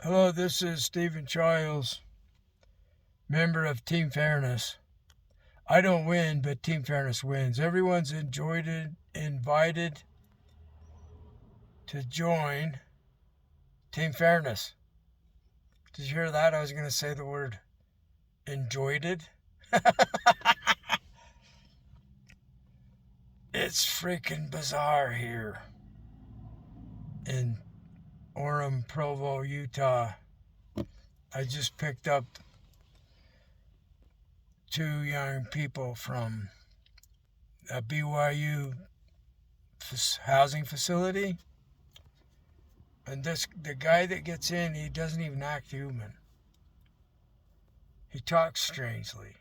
Hello, this is Stephen Childs, member of Team Fairness. I don't win, but Team Fairness wins. Everyone's invited to join Team Fairness. Did you hear that? I was going to say the word enjoyed it. It's freaking bizarre here in Orem, Provo, Utah. I just picked up two young people from a BYU housing facility. And the guy that gets in, he doesn't even act human. He talks strangely.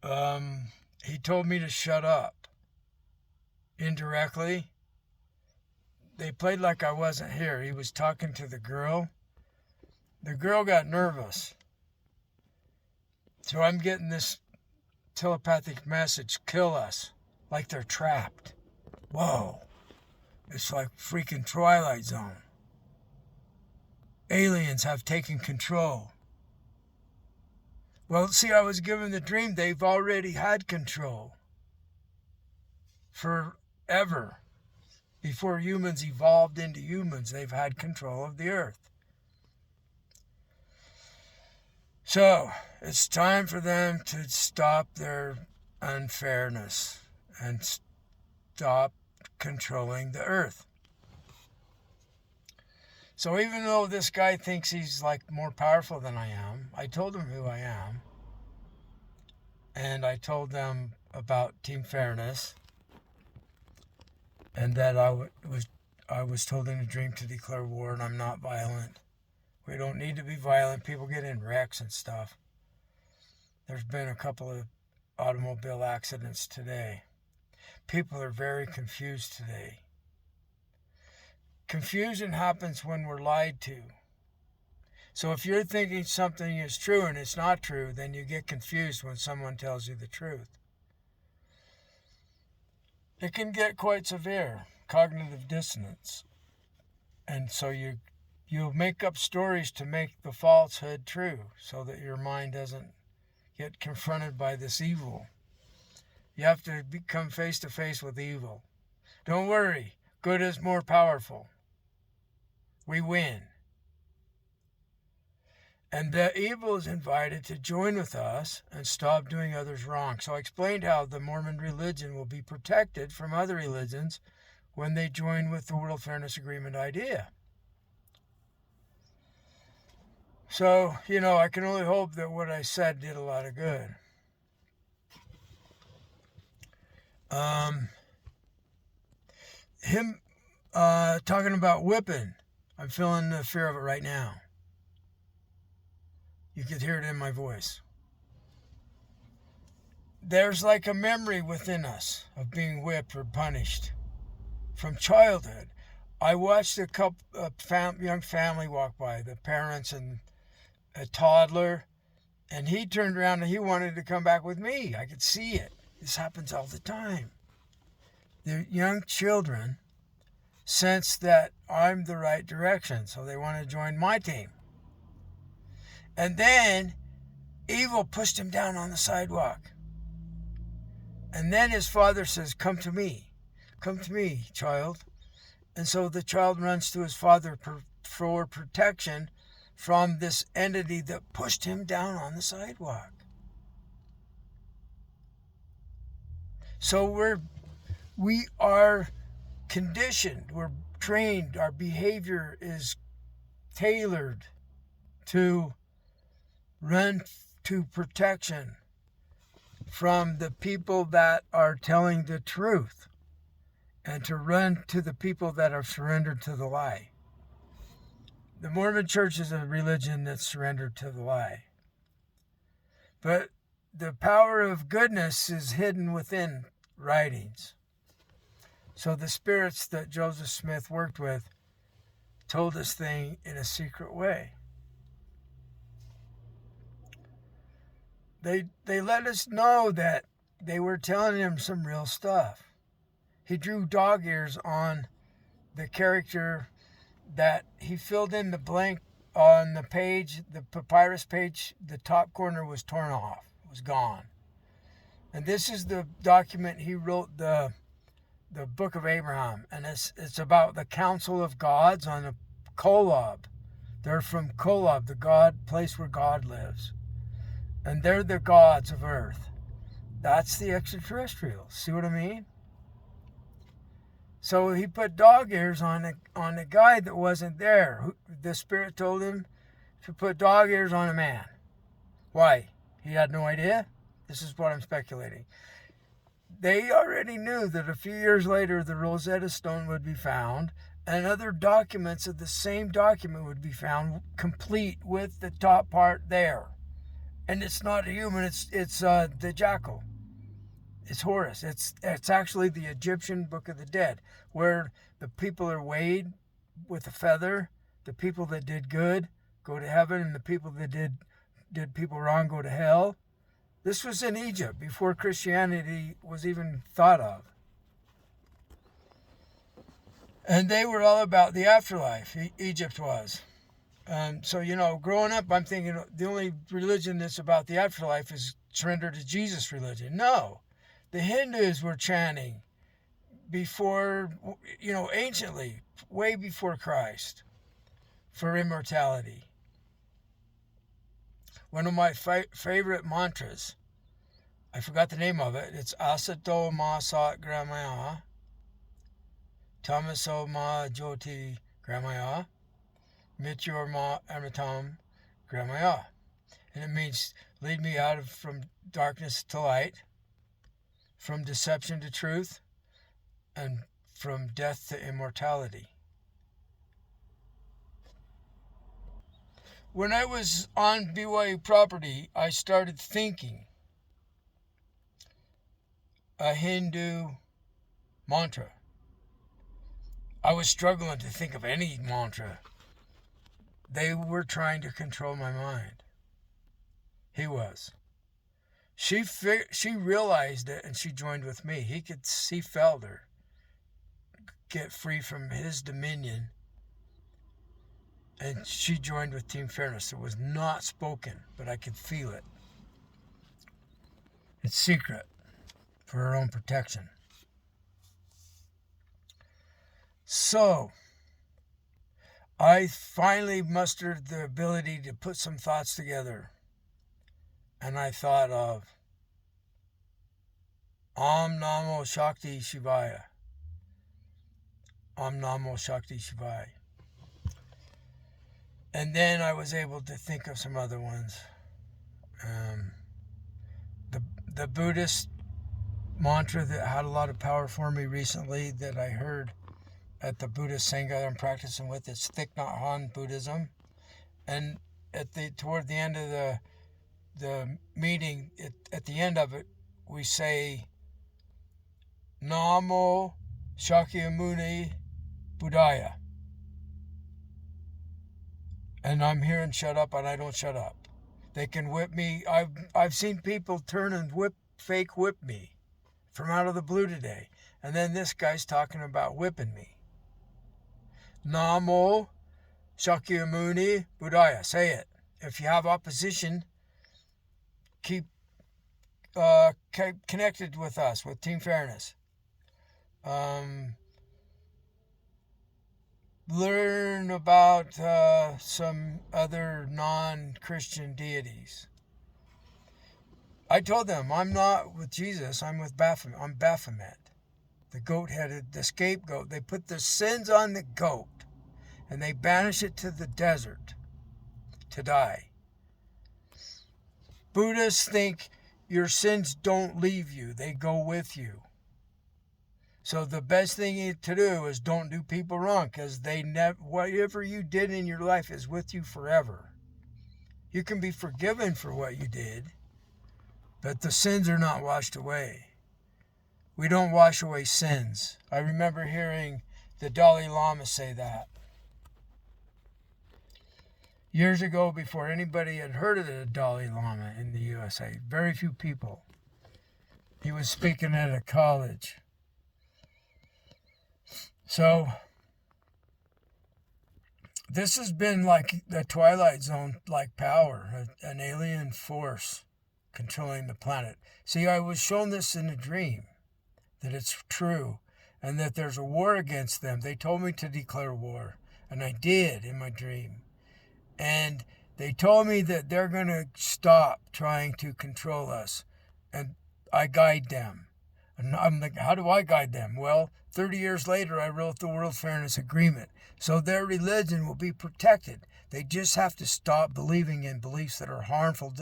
He told me to shut up. Indirectly. They played like I wasn't here. He was talking to the girl. The girl got nervous. So I'm getting this telepathic message, kill us, like they're trapped. Whoa. It's like freaking Twilight Zone. Aliens have taken control. Well, see, I was given the dream they've already had control. Forever. Before humans evolved into humans, they've had control of the earth. So, it's time for them to stop their unfairness and stop controlling the earth. So even though this guy thinks he's like more powerful than I am, I told him who I am. And I told them about Team Fairness. And that I was told in a dream to declare war, and I'm not violent. We don't need to be violent. People get in wrecks and stuff. There's been a couple of automobile accidents today. People are very confused today. Confusion happens when we're lied to. So if you're thinking something is true and it's not true, then you get confused when someone tells you the truth. It can get quite severe, cognitive dissonance. And so you'll make up stories to make the falsehood true so that your mind doesn't get confronted by this evil. You have to come face to face with evil. Don't worry, good is more powerful. We win. And the evil is invited to join with us and stop doing others wrong. So I explained how the Mormon religion will be protected from other religions when they join with the World Fairness Agreement idea. So, I can only hope that what I said did a lot of good. Him talking about whipping, I'm feeling the fear of it right now. You could hear it in my voice. There's like a memory within us of being whipped or punished from childhood. I watched a young family walk by, the parents and a toddler, and he turned around and he wanted to come back with me. I could see it. This happens all the time. The young children sense that I'm the right direction, so they want to join my team. And then evil pushed him down on the sidewalk. And then his father says, come to me, child. And so the child runs to his father for protection from this entity that pushed him down on the sidewalk. So we are conditioned, we're trained, our behavior is tailored to run to protection from the people that are telling the truth and to run to the people that are surrendered to the lie. The Mormon Church is a religion that's surrendered to the lie. But the power of goodness is hidden within writings. So the spirits that Joseph Smith worked with told this thing in a secret way. They let us know that they were telling him some real stuff. He drew dog ears on the character that he filled in the blank on the page, the papyrus page. The top corner was torn off, it was gone. And this is the document he wrote, the Book of Abraham, and it's about the Council of Gods on the Kolob. They're from Kolob, the place where God lives, and they're the gods of Earth. That's the extraterrestrials. See what I mean? So he put dog ears on a guy that wasn't there. The Spirit told him to put dog ears on a man. Why? He had no idea? This is what I'm speculating. They already knew that a few years later the Rosetta Stone would be found, and other documents of the same document would be found, complete with the top part there. And it's not a human, it's the jackal. It's Horus. It's actually the Egyptian Book of the Dead, where the people are weighed with a feather. The people that did good go to heaven, and the people that did people wrong go to hell. This was in Egypt before Christianity was even thought of. And they were all about the afterlife. Egypt was. So, growing up, I'm thinking the only religion that's about the afterlife is surrender to Jesus religion. No. The Hindus were chanting before, anciently, way before Christ, for immortality. One of my favorite mantras, I forgot the name of it. It's Asato Ma Sat Gramaya, Tamaso Ma Jyoti Gramaya, Mrityor Ma Amritam Gramaya. And it means lead me from darkness to light, from deception to truth, and from death to immortality. When I was on BYU property, I started thinking a Hindu mantra. I was struggling to think of any mantra. They were trying to control my mind. He was. She realized it, and she joined with me. He felt her get free from his dominion, and she joined with Team Fairness. It was not spoken, but I could feel it. It's secret for her own protection. So, I finally mustered the ability to put some thoughts together. And I thought of Om Namo Shakti Shivaya. Om Namo Shakti Shivaya. And then I was able to think of some other ones. The Buddhist mantra that had a lot of power for me recently that I heard at the Buddhist Sangha I'm practicing with, it's Thich Nhat Hanh Buddhism. And toward the end of the meeting, at the end of it, we say Namo Shakyamuni Buddhaya. And I'm hearing shut up, and I don't shut up. They can whip me. I've seen people turn and fake whip me from out of the blue today. And then this guy's talking about whipping me. Namo Shakyamuni Buddhaya. Say it. If you have opposition, keep connected with us, with Team Fairness. Learn about some other non-Christian deities. I told them I'm not with Jesus. I'm with Baphomet. I'm Baphomet, the goat-headed, the scapegoat. They put the sins on the goat, and they banish it to the desert to die. Buddhists think your sins don't leave you; they go with you. So the best thing to do is don't do people wrong, because whatever you did in your life is with you forever. You can be forgiven for what you did, but the sins are not washed away. We don't wash away sins. I remember hearing the Dalai Lama say that years ago, before anybody had heard of the Dalai Lama in the USA. Very few people. He was speaking at a college. So, this has been like the Twilight Zone like power, an alien force controlling the planet. See, I was shown this in a dream, that it's true, and that there's a war against them. They told me to declare war, and I did in my dream. And they told me that they're going to stop trying to control us, and I guide them. And I'm like, how do I guide them? Well, 30 years later, I wrote the World Fairness Agreement. So their religion will be protected. They just have to stop believing in beliefs that are harmful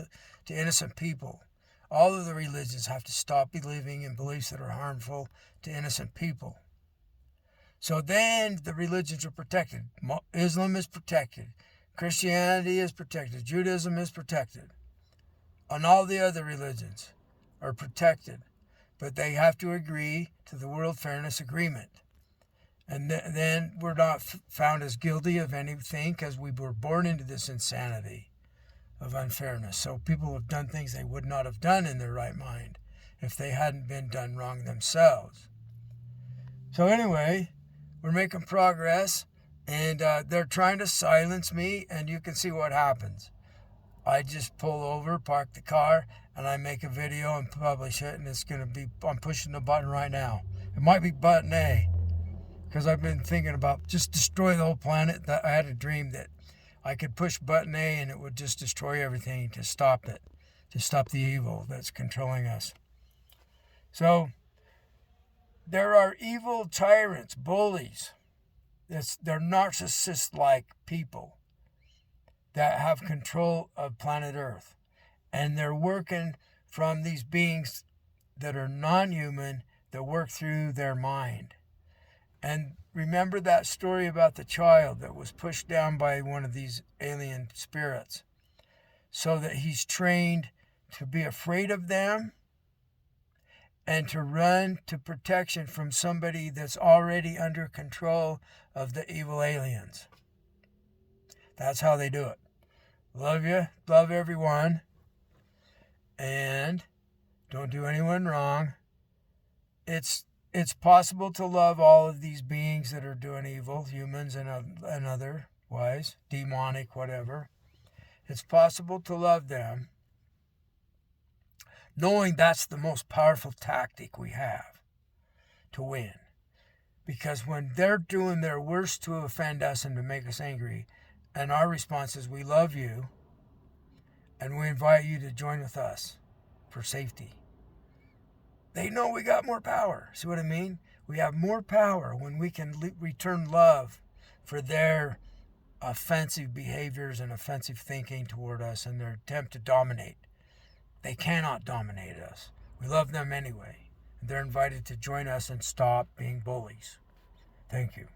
to innocent people. All of the religions have to stop believing in beliefs that are harmful to innocent people. So then the religions are protected. Islam is protected. Christianity is protected. Judaism is protected. And all the other religions are protected. But they have to agree to the World Fairness Agreement. And then we're not found as guilty of anything because we were born into this insanity of unfairness. So people have done things they would not have done in their right mind if they hadn't been done wrong themselves. So anyway, we're making progress, and they're trying to silence me, and you can see what happens. I just pull over, park the car, and I make a video and publish it, and it's going to be, I'm pushing the button right now. It might be button A, because I've been thinking about just destroy the whole planet. I had a dream that I could push button A and it would just destroy everything to stop it, to stop the evil that's controlling us. So there are evil tyrants, bullies. They're narcissist-like people that have control of planet Earth. And they're working from these beings that are non-human that work through their mind. And remember that story about the child that was pushed down by one of these alien spirits so that he's trained to be afraid of them and to run to protection from somebody that's already under control of the evil aliens. That's how they do it. Love you. Love everyone. And don't do anyone wrong. It's possible to love all of these beings that are doing evil, humans and otherwise, demonic, whatever. It's possible to love them, knowing that's the most powerful tactic we have to win. Because when they're doing their worst to offend us and to make us angry, and our response is, we love you, and we invite you to join with us for safety. They know we got more power. See what I mean? We have more power when we can return love for their offensive behaviors and offensive thinking toward us and their attempt to dominate. They cannot dominate us. We love them anyway. They're invited to join us and stop being bullies. Thank you.